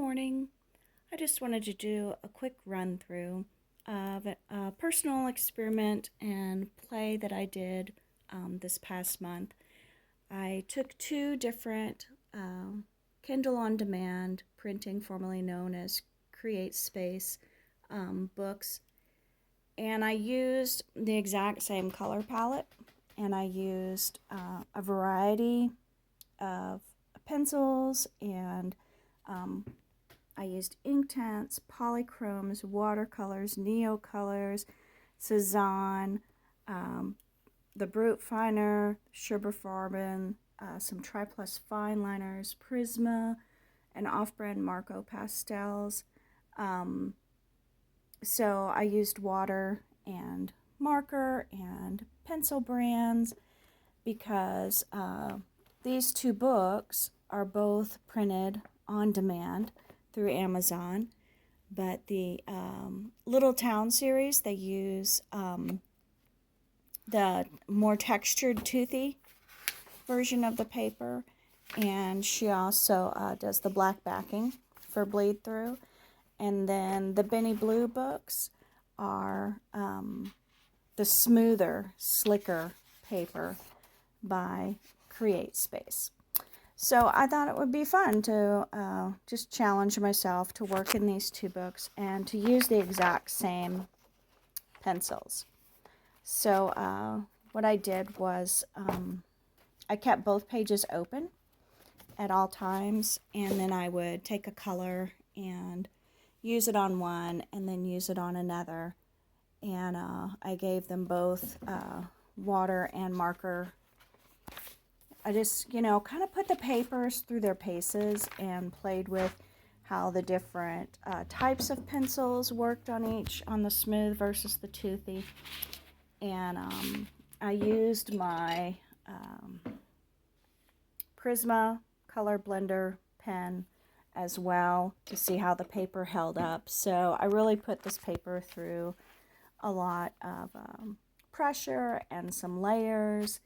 morning. I just wanted to do a quick run through of a personal experiment and play that I did this past month. I took two different Kindle on demand printing, formerly known as Create Space books, and I used the exact same color palette, and I used a variety of pencils and I used Inktense, polychromes, watercolors, neocolors, Cezanne, the Brute Finer, Shmaper, some Tri-Plus fine liners, Prisma, and off-brand Marco pastels. So I used water and marker and pencil brands because these two books are both printed on demand through Amazon, but the Little Town series, they use the more textured, toothy version of the paper, and she also does the black backing for bleed through. And then the Benny Blue books are the smoother, slicker paper by Create Space. So I thought it would be fun to just challenge myself to work in these two books and to use the exact same pencils. So what I did was I kept both pages open at all times, and then I would take a color and use it on one and then use it on another. And I gave them both water and marker. I just, kind of put the papers through their paces and played with how the different types of pencils worked on the smooth versus the toothy. And I used my Prisma color blender pen as well to see how the paper held up. So I really put this paper through a lot of pressure and some layers.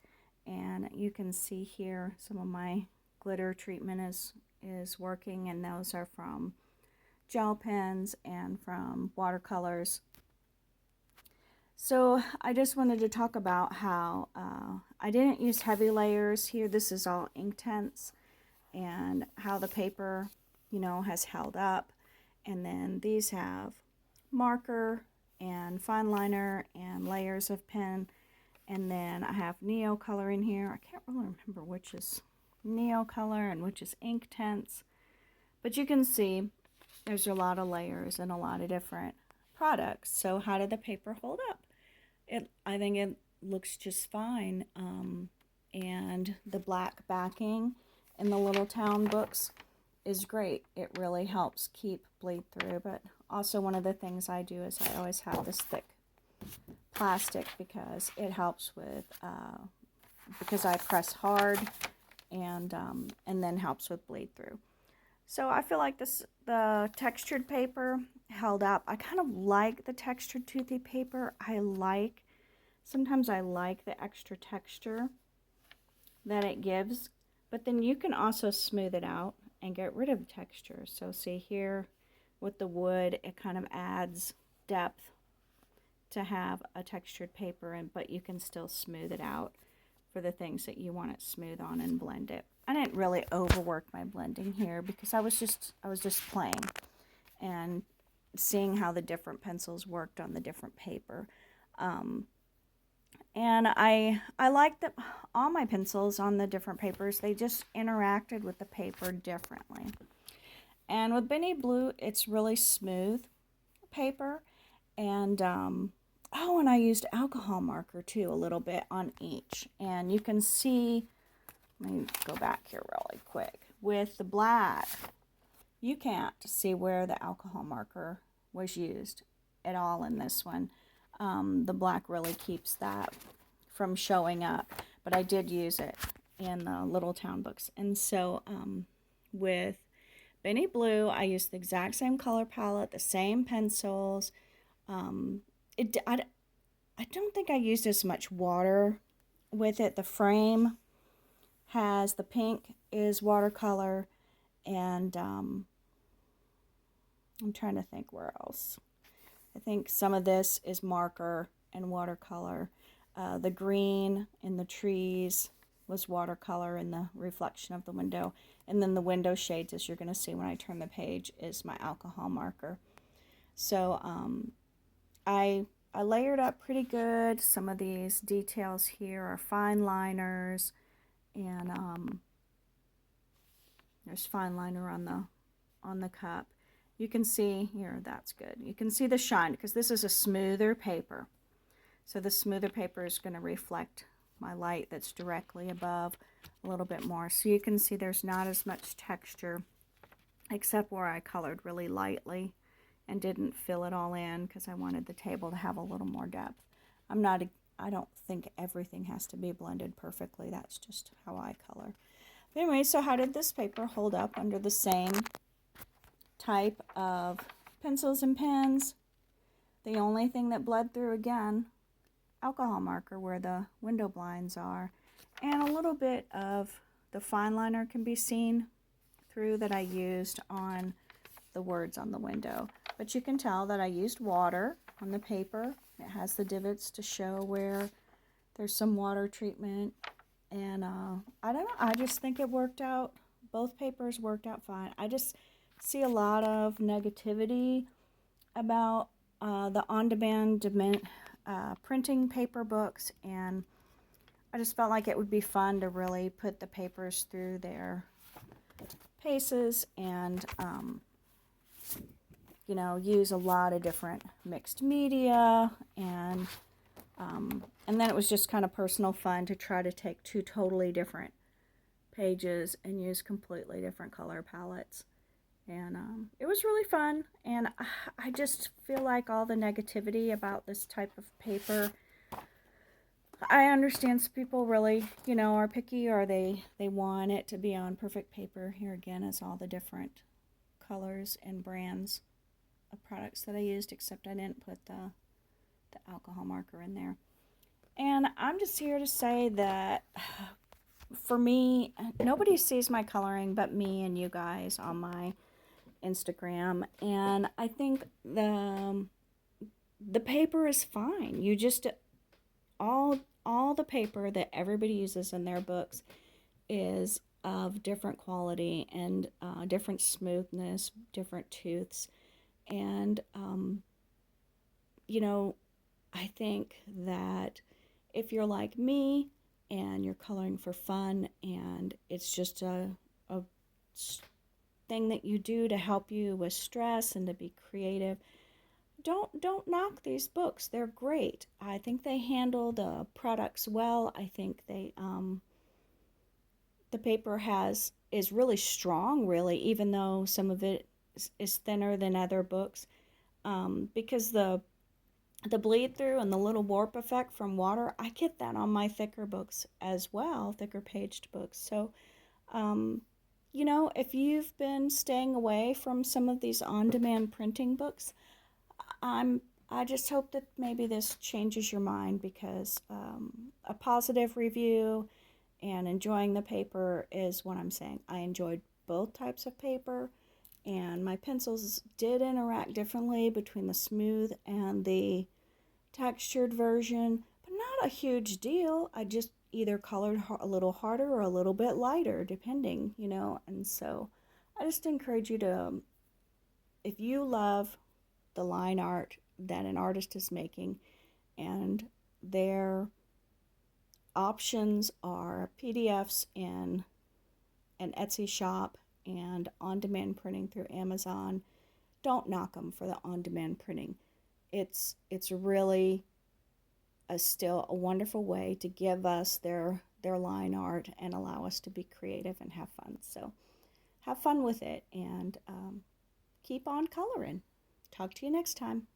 And you can see here some of my glitter treatment is working, and those are from gel pens and from watercolors. So I just wanted to talk about how I didn't use heavy layers here. This is all Inktense, and how the paper, has held up. And then these have marker and fine liner and layers of pen. And then I have Neocolor in here. I can't really remember which is Neocolor and which is Inktense. But you can see there's a lot of layers and a lot of different products. So how did the paper hold up? I think it looks just fine. And the black backing in the Little Town books is great. It really helps keep bleed through. But also one of the things I do is I always have this thick plastic because it helps with because I press hard and then helps with bleed through. So I feel like the textured paper held up. I kind of like the textured toothy paper. Sometimes I like the extra texture that it gives, but then you can also smooth it out and get rid of the texture. So see here with the wood, it kind of adds depth to have a textured paper, but you can still smooth it out for the things that you want it smooth on and blend it. I didn't really overwork my blending here because I was just playing and seeing how the different pencils worked on the different paper. And I liked that all my pencils on the different papers, they just interacted with the paper differently. And with Benny Blue, it's really smooth paper. And and I used alcohol marker too, a little bit on each. And you can see, let me go back here really quick. With the black, you can't see where the alcohol marker was used at all in this one. The black really keeps that from showing up, but I did use it in the Little Town books. And so with Benny Blue, I used the exact same color palette, the same pencils. I don't think I used as much water with it. The frame has the pink is watercolor, and I'm trying to think where else. I think some of this is marker and watercolor. The green in the trees was watercolor in the reflection of the window. And then the window shades, as you're going to see when I turn the page, is my alcohol marker. So I layered up pretty good. Some of these details here are fine liners, and there's fine liner on the cup. You can see here, that's good. You can see the shine because this is a smoother paper. So the smoother paper is going to reflect my light that's directly above a little bit more. So you can see there's not as much texture, except where I colored really lightly and didn't fill it all in because I wanted the table to have a little more depth. I don't think everything has to be blended perfectly. That's just how I color. But anyway, so how did this paper hold up under the same type of pencils and pens? The only thing that bled through, again, alcohol marker where the window blinds are, and a little bit of the fine liner can be seen through that I used on the words on the window. But you can tell that I used water on the paper. It has the divots to show where there's some water treatment, and I don't know, I just think it worked out. Both papers worked out fine. I just see a lot of negativity about the on-demand printing paper books, and I just felt like it would be fun to really put the papers through their paces and you know, use a lot of different mixed media, and then it was just kind of personal fun to try to take two totally different pages and use completely different color palettes. And it was really fun, and I just feel like all the negativity about this type of paper, I understand some people really, you know, are picky, or they want it to be on perfect paper. Here again is all the different colors and brands of products that I used, except I didn't put the alcohol marker in there. And I'm just here to say that for me, nobody sees my coloring but me and you guys on my Instagram, and I think the paper is fine. You just all the paper that everybody uses in their books is of different quality and different smoothness, different tooths, and you know, I think that if you're like me and you're coloring for fun and it's just a thing that you do to help you with stress and to be creative, don't knock these books. They're great. I think they handle the products well. I think they the paper is really strong, really, even though some of it is thinner than other books, because the bleed through and the little warp effect from water, I get that on my thicker books as well, thicker paged books. So you know, if you've been staying away from some of these on-demand printing books, I just hope that maybe this changes your mind, because a positive review and enjoying the paper is what I'm saying. I enjoyed both types of paper, and my pencils did interact differently between the smooth and the textured version, but not a huge deal. I just either colored a little harder or a little bit lighter, depending, you know. And so I just encourage you to, if you love the line art that an artist is making, and their options are PDFs in an Etsy shop and on-demand printing through Amazon, don't knock them for the on-demand printing. It's really still a wonderful way to give us their line art and allow us to be creative and have fun. So have fun with it, and keep on coloring. Talk to you next time.